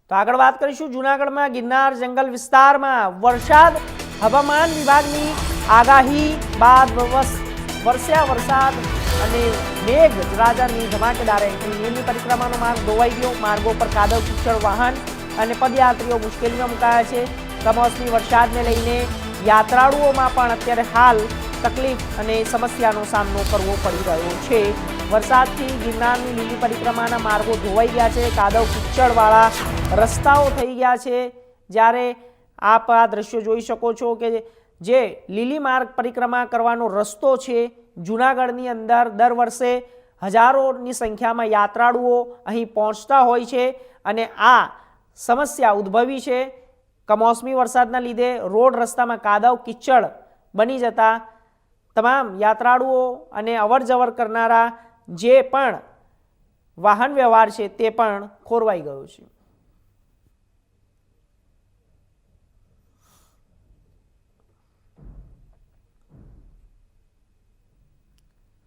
તો આગળ વાત કરીશું જૂનાગઢમાં ગિરનાર જંગલ વિસ્તારમાં વરસાદ હવામાન વિભાગની આગાહી બાદ વરસ્યા વરસાદ અને મેઘરાજાની ધમાકેદાર એન્ટ્રી. લીલી પરિક્રમાનો માર્ગ ધોવાઈ ગયો. માર્ગો પર કાદવ કીચડ, વાહન અને પદયાત્રીઓ મુશ્કેલીમાં મુકાયા છે. કમોસમી વરસાદને લઈને યાત્રાળુઓમાં પણ અત્યારે હાલ તકલીફ અને સમસ્યાનો સામનો કરવો પડી રહ્યો છે. વરસાદથી ગિરનારની લીલી પરિક્રમાના માર્ગો ધોવાઈ ગયા છે. કાદવ કીચડવાળા રસ્તાઓ થઈ ગયા છે. જ્યારે આપ આ દ્રશ્યો જોઈ શકો છો કે જે લીલી માર્ગ પરિક્રમા કરવાનો રસ્તો છે જૂનાગઢની અંદર દર વર્ષે હજારોની સંખ્યામાં યાત્રાળુઓ અહીં પહોંચતા હોય છે અને આ સમસ્યા ઉદ્ભવી છે. કમોસમી વરસાદના લીધે રોડ રસ્તામાં કાદવ કીચડ બની જતા તમામ યાત્રાળુઓ અને અવરજવર કરનારા જે પણ વાહન વ્યવહાર છે તે પણ ખોરવાઈ ગયો છે.